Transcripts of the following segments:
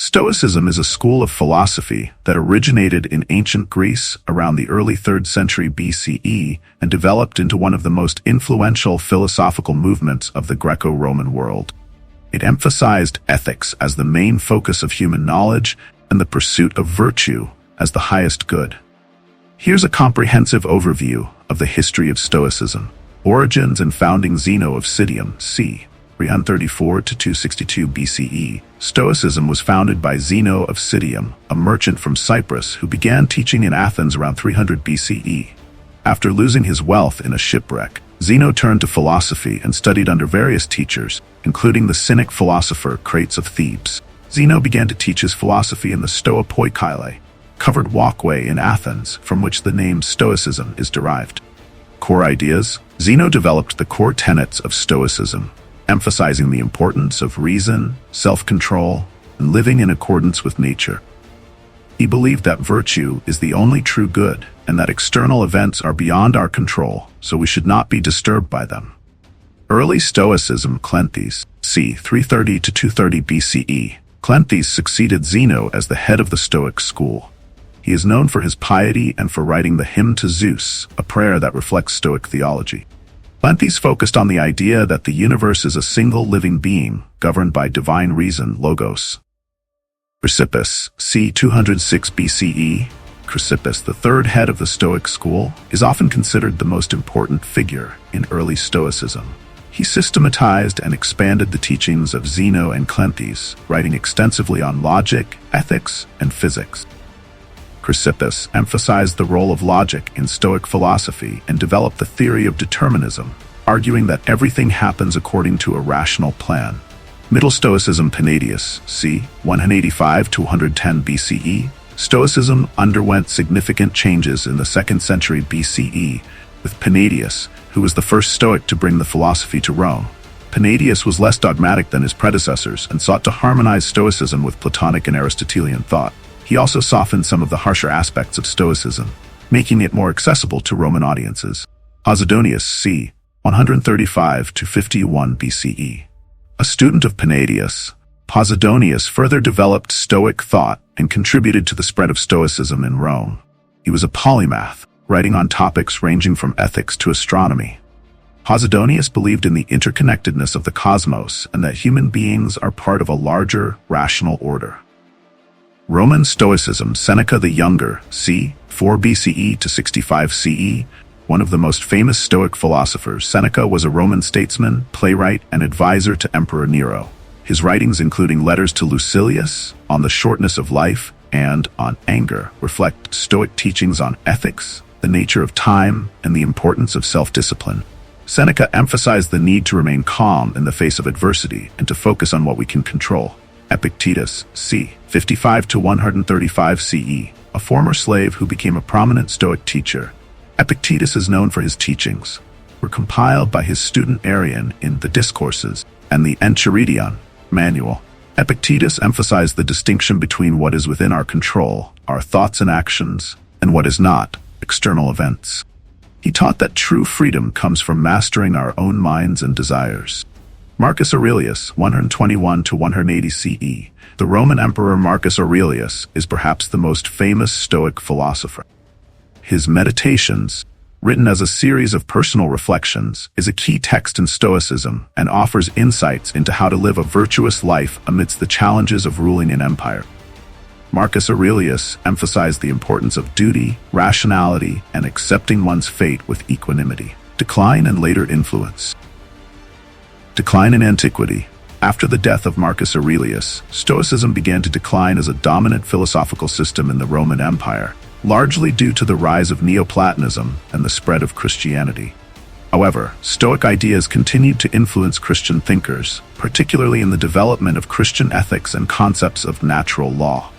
Stoicism is a school of philosophy that originated in ancient Greece around the early 3rd century BCE and developed into one of the most influential philosophical movements of the Greco-Roman world. It emphasized ethics as the main focus of human knowledge and the pursuit of virtue as the highest good. Here's a comprehensive overview of the history of Stoicism. Origins and founding. Zeno of Citium, c. 334 to 262 BCE. Stoicism was founded by Zeno of Citium, a merchant from Cyprus who began teaching in Athens around 300 BCE. After losing his wealth in a shipwreck, Zeno turned to philosophy and studied under various teachers, including the Cynic philosopher Crates of Thebes. Zeno began to teach his philosophy in the Stoa Poikile, covered walkway in Athens, from which the name Stoicism is derived. Core ideas. Zeno developed the core tenets of Stoicism, emphasizing the importance of reason, self-control, and living in accordance with nature. He believed that virtue is the only true good and that external events are beyond our control, so we should not be disturbed by them. Early Stoicism. Cleanthes, c. 330 to 230 BCE. Cleanthes succeeded Zeno as the head of the Stoic school. He is known for his piety and for writing the Hymn to Zeus, a prayer that reflects Stoic theology. Cleanthes focused on the idea that the universe is a single living being, governed by divine reason, logos. Chrysippus, c. 206 BCE. Chrysippus, the third head of the Stoic school, is often considered the most important figure in early Stoicism. He systematized and expanded the teachings of Zeno and Cleanthes, writing extensively on logic, ethics, and physics. Chrysippus emphasized the role of logic in Stoic philosophy and developed the theory of determinism, arguing that everything happens according to a rational plan. Middle Stoicism. Palladius, c. 185 to 110 BCE. Stoicism underwent significant changes in the 2nd century BCE, with Palladius, who was the first Stoic to bring the philosophy to Rome. Palladius was less dogmatic than his predecessors and sought to harmonize Stoicism with Platonic and Aristotelian thought. He also softened some of the harsher aspects of Stoicism, making it more accessible to Roman audiences. Posidonius, c. 135 to 51 BCE. A student of Palladius, Posidonius further developed Stoic thought and contributed to the spread of Stoicism in Rome. He was a polymath, writing on topics ranging from ethics to astronomy. Posidonius believed in the interconnectedness of the cosmos and that human beings are part of a larger, rational order. Roman Stoicism. Seneca the Younger, c. 4 BCE to 65 CE. One of the most famous Stoic philosophers, Seneca was a Roman statesman, playwright, and advisor to Emperor Nero. His writings, including letters to Lucilius, on the shortness of life, and on anger, reflect Stoic teachings on ethics, the nature of time, and the importance of self-discipline. Seneca emphasized the need to remain calm in the face of adversity and to focus on what we can control. Epictetus, c. 55 to 135 CE, a former slave who became a prominent Stoic teacher. Epictetus is known for his teachings, were compiled by his student Arrian in the Discourses and the Enchiridion manual. Epictetus emphasized the distinction between what is within our control, our thoughts and actions, and what is not, external events. He taught that true freedom comes from mastering our own minds and desires. Marcus Aurelius, 121 to 180 CE. The Roman Emperor Marcus Aurelius is perhaps the most famous Stoic philosopher. His Meditations, written as a series of personal reflections, is a key text in Stoicism and offers insights into how to live a virtuous life amidst the challenges of ruling an empire. Marcus Aurelius emphasized the importance of duty, rationality, and accepting one's fate with equanimity. Decline and later influence. Decline in antiquity. After the death of Marcus Aurelius, Stoicism began to decline as a dominant philosophical system in the Roman Empire, largely due to the rise of Neoplatonism and the spread of Christianity. However, Stoic ideas continued to influence Christian thinkers, particularly in the development of Christian ethics and concepts of natural law.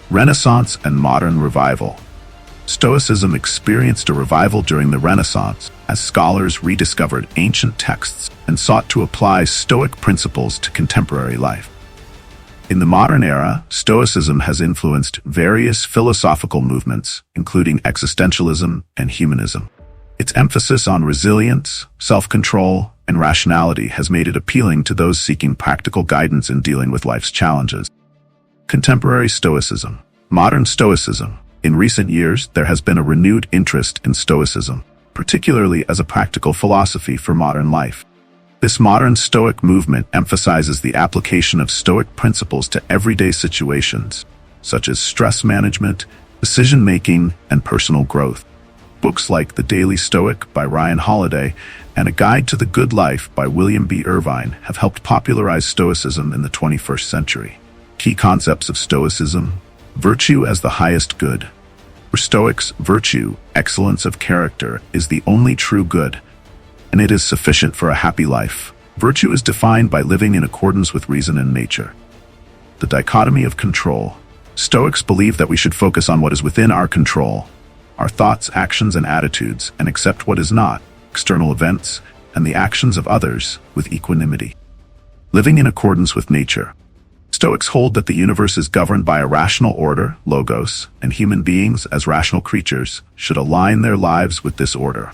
Renaissance and modern revival. Stoicism experienced a revival during the Renaissance as scholars rediscovered ancient texts and sought to apply Stoic principles to contemporary life. In the modern era, Stoicism has influenced various philosophical movements, including existentialism and humanism. Its emphasis on resilience, self-control, and rationality has made it appealing to those seeking practical guidance in dealing with life's challenges. Contemporary Stoicism. Modern Stoicism. In recent years, there has been a renewed interest in Stoicism, particularly as a practical philosophy for modern life. This modern Stoic movement emphasizes the application of Stoic principles to everyday situations, such as stress management, decision-making, and personal growth. Books like The Daily Stoic by Ryan Holiday and A Guide to the Good Life by William B. Irvine have helped popularize Stoicism in the 21st century. Key concepts of Stoicism: virtue as the highest good. For Stoics, virtue, excellence of character, is the only true good, and it is sufficient for a happy life. Virtue is defined by living in accordance with reason and nature. The dichotomy of control. Stoics believe that we should focus on what is within our control, our thoughts, actions, and attitudes, and accept what is not, external events, and the actions of others, with equanimity. Living in accordance with nature. Stoics hold that the universe is governed by a rational order, logos, and human beings, as rational creatures, should align their lives with this order.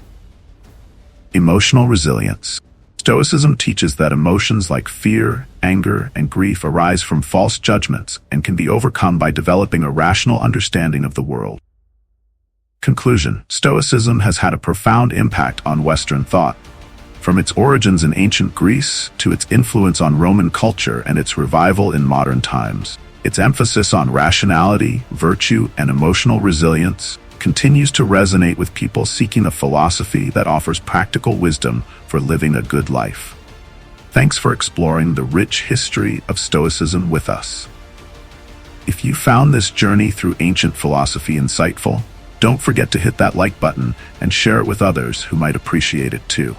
Emotional resilience. Stoicism teaches that emotions like fear, anger, and grief arise from false judgments and can be overcome by developing a rational understanding of the world. Conclusion. Stoicism has had a profound impact on Western thought. From its origins in ancient Greece to its influence on Roman culture and its revival in modern times, its emphasis on rationality, virtue, and emotional resilience continues to resonate with people seeking a philosophy that offers practical wisdom for living a good life. Thanks for exploring the rich history of Stoicism with us. If you found this journey through ancient philosophy insightful, don't forget to hit that like button and share it with others who might appreciate it too.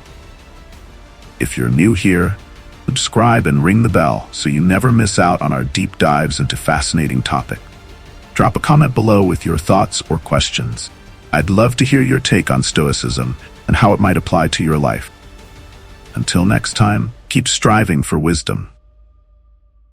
If you're new here, subscribe and ring the bell so you never miss out on our deep dives into fascinating topics. Drop a comment below with your thoughts or questions. I'd love to hear your take on Stoicism and how it might apply to your life. Until next time, keep striving for wisdom.